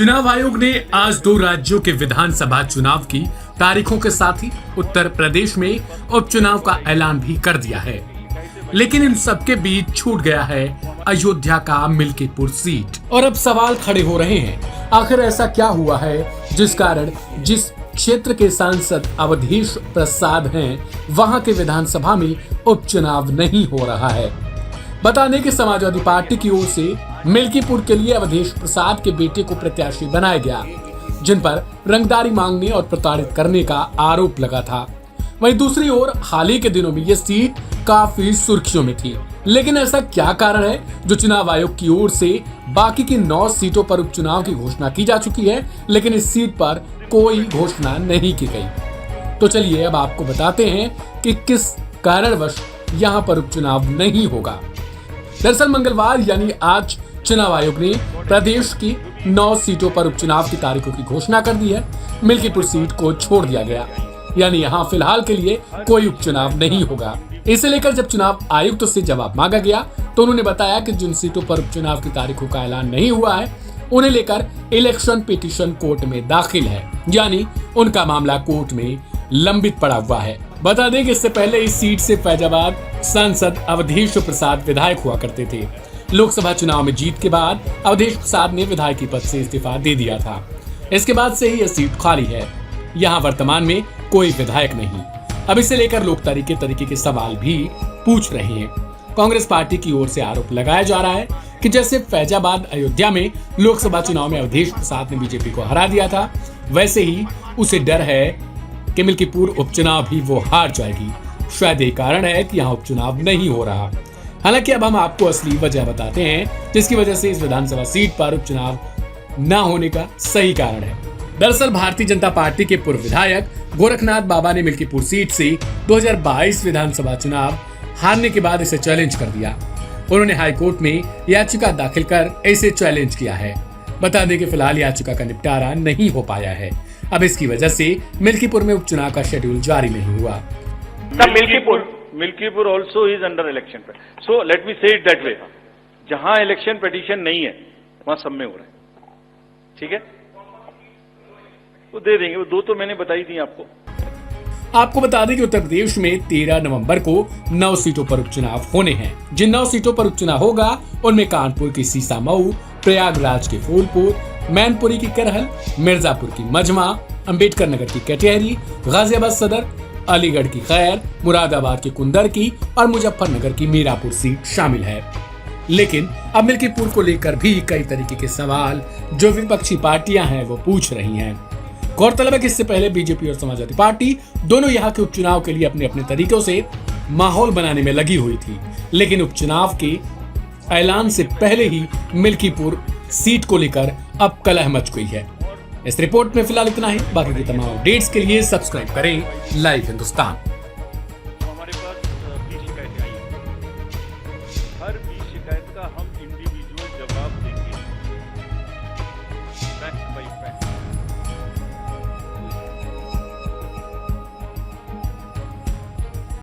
चुनाव आयोग ने आज 2 राज्यों के विधानसभा चुनाव की तारीखों के साथ ही उत्तर प्रदेश में उपचुनाव का ऐलान भी कर दिया है। लेकिन इन सबके बीच छूट गया है अयोध्या का मिल्कीपुर सीट। और अब सवाल खड़े हो रहे हैं, आखिर ऐसा क्या हुआ है जिस कारण जिस क्षेत्र के सांसद अवधेश प्रसाद हैं, वहां के विधानसभा में उपचुनाव नहीं हो रहा है। बता दें कि समाजवादी पार्टी की ओर से मिल्कीपुर के लिए अवधेश प्रसाद के बेटे को प्रत्याशी बनाया गया, जिन पर रंगदारी मांगने और प्रताड़ित करने का आरोप लगा था। वहीं दूसरी ओर हाल ही के दिनों में यह सीट काफी सुर्खियों में थी। लेकिन ऐसा क्या कारण है जो चुनाव आयोग की ओर से बाकी की 9 सीटों पर उपचुनाव की घोषणा की जा चुकी है, लेकिन इस सीट पर कोई घोषणा नहीं की गई। तो चलिए अब आपको बताते हैं कि किस कारणवश यहाँ पर उपचुनाव नहीं होगा। दरअसल मंगलवार यानी आज चुनाव आयोग ने प्रदेश की 9 सीटों पर उपचुनाव की तारीखों की घोषणा कर दी है। मिल्कीपुर सीट को छोड़ दिया गया, यानी यहाँ फिलहाल के लिए कोई उपचुनाव नहीं होगा। इसे लेकर जब चुनाव आयुक्त से जवाब मांगा गया तो उन्होंने बताया कि जिन सीटों पर उपचुनाव की तारीखों का ऐलान नहीं हुआ है, उन्हें लेकर इलेक्शन पिटीशन कोर्ट में दाखिल है, यानी उनका मामला कोर्ट में लंबित पड़ा हुआ है। बता दें कि इससे पहले इस सीट से फैजाबाद सांसद अवधेश प्रसाद विधायक हुआ करते थे। लोकसभा चुनाव में जीत के बाद अवधेश प्रसाद ने विधायकी पद से इस्तीफा दे दिया था। इसके बाद से ही यह सीट खाली है। यहाँ वर्तमान में कोई विधायक नहीं। अब इसे लेकर लोग तरीके के सवाल भी पूछ रहे हैं। कांग्रेस पार्टी की ओर से आरोप लगाया जा रहा है कि जैसे फैजाबाद अयोध्या में लोकसभा चुनाव में अवधेश प्रसाद ने बीजेपी को हरा दिया था, वैसे ही उसे डर है कि मिल्कीपुर उपचुनाव भी वो हार जाएगी। शायद यही कारण है कि यहाँ उपचुनाव नहीं हो रहा। हालांकि अब हम आपको असली वजह बताते हैं जिसकी वजह से इस विधानसभा सीट पर उपचुनाव न होने का सही कारण है। दरअसल भारतीय जनता पार्टी के पूर्व विधायक गोरखनाथ बाबा ने मिल्कीपुर सीट से 2022 विधानसभा चुनाव हारने के बाद इसे चैलेंज कर दिया। उन्होंने हाईकोर्ट में याचिका दाखिल कर इसे चैलेंज किया है। बता दें कि फिलहाल याचिका का निपटारा नहीं हो पाया है। अब इसकी वजह से मिल्कीपुर में उपचुनाव का शेड्यूल जारी नहीं हुआ। Milkipur also is under election. So let me say it that way. जहां इलेक्शन पिटीशन नहीं है वहां सब में हो रहा है, ठीक है? वो दे देंगे, वो 2 तो मैंने बताई थी आपको। आपको बता दें कि उत्तर प्रदेश में 13 नवंबर को 9 सीटों पर उपचुनाव होने हैं। जिन 9 सीटों पर उपचुनाव होगा उनमें कानपुर की सीसामऊ, प्रयागराज की फूलपुर, मैनपुरी की करहल, मिर्जापुर की मजमा, अंबेडकर नगर की कटिहरी, गाजियाबाद सदर, अलीगढ़ की खैर, मुरादाबाद की कुंदरकी और मुजफ्फरनगर की मीरापुर सीट शामिल है। लेकिन अब मिल्कीपुर को लेकर भी कई तरीके के सवाल जो विपक्षी पार्टियां हैं वो पूछ रही हैं। गौरतलब है कि इससे पहले बीजेपी और समाजवादी पार्टी दोनों यहाँ के उपचुनाव के लिए अपने अपने तरीकों से माहौल बनाने में लगी हुई थी। लेकिन उपचुनाव के ऐलान से पहले ही मिल्कीपुर सीट को लेकर अब कलह मच गई है। इस रिपोर्ट में फिलहाल इतना ही। बाकी के तमाम अपडेट्स के लिए सब्सक्राइब करें लाइव हिंदुस्तान।